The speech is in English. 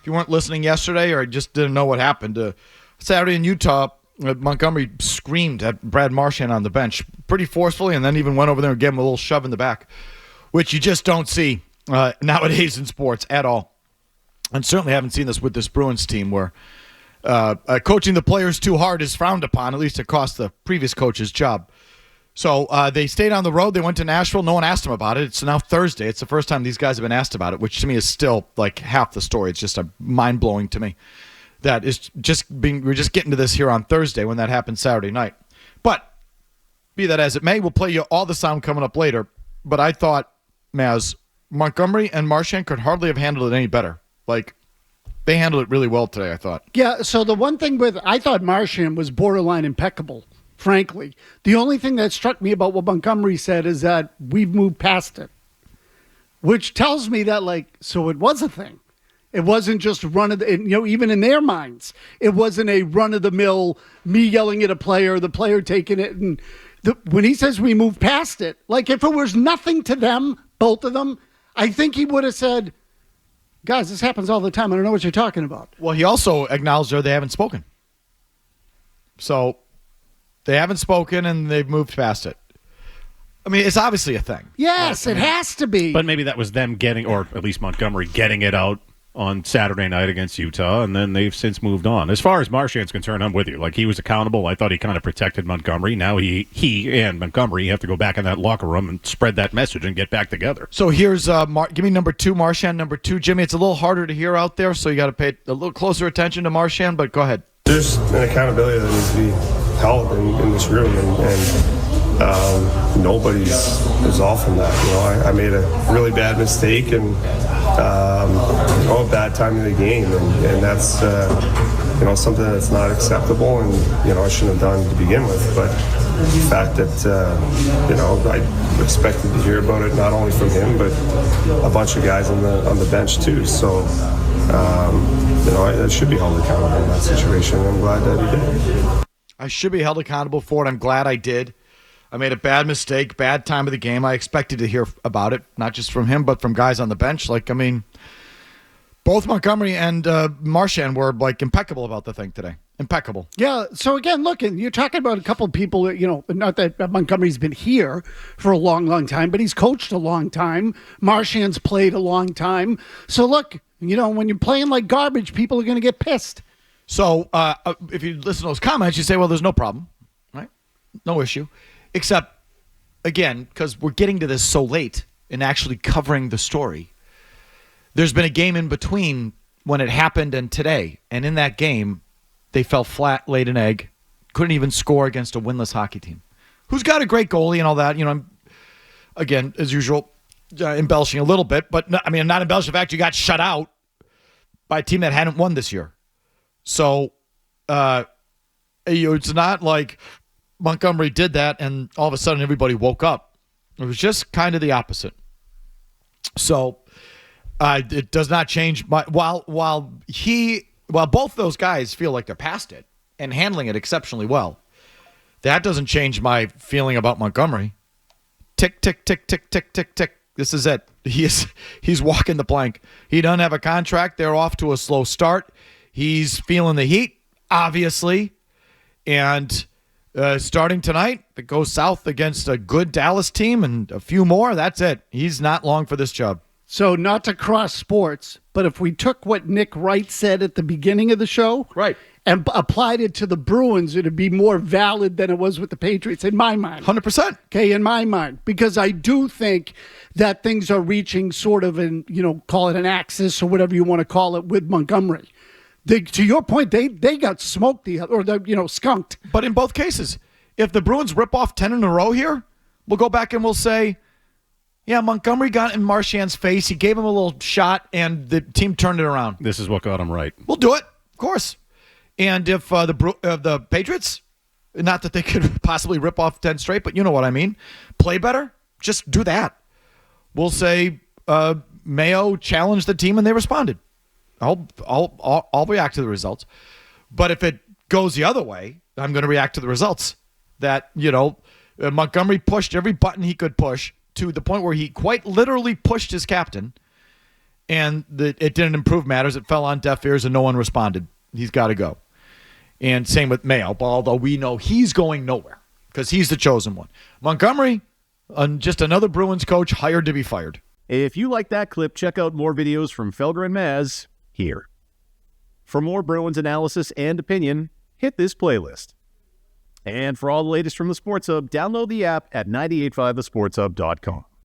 if you weren't listening yesterday or just didn't know what happened, Saturday in Utah, Montgomery screamed at Brad Marchand on the bench pretty forcefully and then even went over there and gave him a little shove in the back, which you just don't see nowadays in sports at all. And certainly haven't seen this with this Bruins team where coaching the players too hard is frowned upon. At least it cost the previous coach's job. So they stayed on the road. They went to Nashville. No one asked them about it. It's now Thursday. It's the first time these guys have been asked about it, which to me is still like half the story. It's just mind-blowing to me. That is we're just getting to this here on Thursday when that happened Saturday night. But be that as it may, we'll play you all the sound coming up later. But I thought, Mazz, Montgomery and Marchand could hardly have handled it any better. Like, they handled it really well today, I thought. Yeah, so the one thing I thought Marchand was borderline impeccable, frankly. The only thing that struck me about what Montgomery said is that we've moved past it, which tells me that, so it was a thing. It wasn't just even in their minds, it wasn't a run-of-the-mill, me yelling at a player, the player taking it. And when he says we moved past it, like if it was nothing to them, both of them, I think he would have said, guys, this happens all the time. I don't know what you're talking about. Well, he also acknowledged they haven't spoken. So they haven't spoken and they've moved past it. I mean, it's obviously a thing. Yes, it has to be. But maybe that was them getting, or at least Montgomery getting it out on Saturday night against Utah, and then they've since moved on. As far as Marchand's concerned, I'm with you. Like, he was accountable. I thought he kind of protected Montgomery. Now he and Montgomery have to go back in that locker room and spread that message and get back together. So here's, give me number 2, Marchand, number 2. Jimmy, it's a little harder to hear out there, so you got to pay a little closer attention to Marchand, but go ahead. There's an accountability that needs to be held in this room, and nobody's off from that. I made a really bad mistake and a bad time in the game, and that's something that's not acceptable, and I shouldn't have done to begin with. But the fact that I expected to hear about it not only from him but a bunch of guys on the bench too. So I should be held accountable in that situation. I'm glad that he did. I should be held accountable for it. I'm glad I did. I made a bad mistake, bad time of the game. I expected to hear about it, not just from him, but from guys on the bench. Both Montgomery and Marchand were, impeccable about the thing today. Impeccable. Yeah, so again, look, and you're talking about a couple of people, not that Montgomery's been here for a long, long time, but he's coached a long time. Marchand's played a long time. So look, when you're playing like garbage, people are going to get pissed. So if you listen to those comments, you say, well, there's no problem, right? No issue. Except, again, because we're getting to this so late in actually covering the story, there's been a game in between when it happened and today. And in that game, they fell flat, laid an egg, couldn't even score against a winless hockey team, who's got a great goalie and all that. I'm, again, as usual, embellishing a little bit. But, I'm not embellishing the fact you got shut out by a team that hadn't won this year. So it's not like Montgomery did that and all of a sudden everybody woke up. It was just kind of the opposite. So it does not change while both those guys feel like they're past it and handling it exceptionally well, that doesn't change my feeling about Montgomery. Tick, tick, tick, tick, tick, tick, tick. This is it. He's walking the plank. He doesn't have a contract. They're off to a slow start. He's feeling the heat, obviously. And starting tonight, if it goes south against a good Dallas team and a few more, that's it. He's not long for this job. So not to cross sports, but if we took what Nick Wright said at the beginning of the show, right, and applied it to the Bruins, it would be more valid than it was with the Patriots, in my mind. 100%. Okay, in my mind. Because I do think that things are reaching sort of call it an axis or whatever you want to call it with Montgomery. To your point, they got smoked skunked. But in both cases, if the Bruins rip off 10 in a row here, we'll go back and we'll say, yeah, Montgomery got in Marchand's face. He gave him a little shot, and the team turned it around. This is what got him right. We'll do it, of course. And if the Patriots, not that they could possibly rip off 10 straight, but you know what I mean, play better, just do that. We'll say Mayo challenged the team, and they responded. I'll react to the results. But if it goes the other way, I'm going to react to the results. That, Montgomery pushed every button he could push to the point where he quite literally pushed his captain. and it didn't improve matters. It fell on deaf ears, and no one responded. He's got to go. And same with Mayo, although we know he's going nowhere because he's the chosen one. Montgomery, just another Bruins coach hired to be fired. If you like that clip, check out more videos from Felger and Mazz here. For more Bruins analysis and opinion, hit this playlist. And for all the latest from the Sports Hub, download the app at 985thesportshub.com.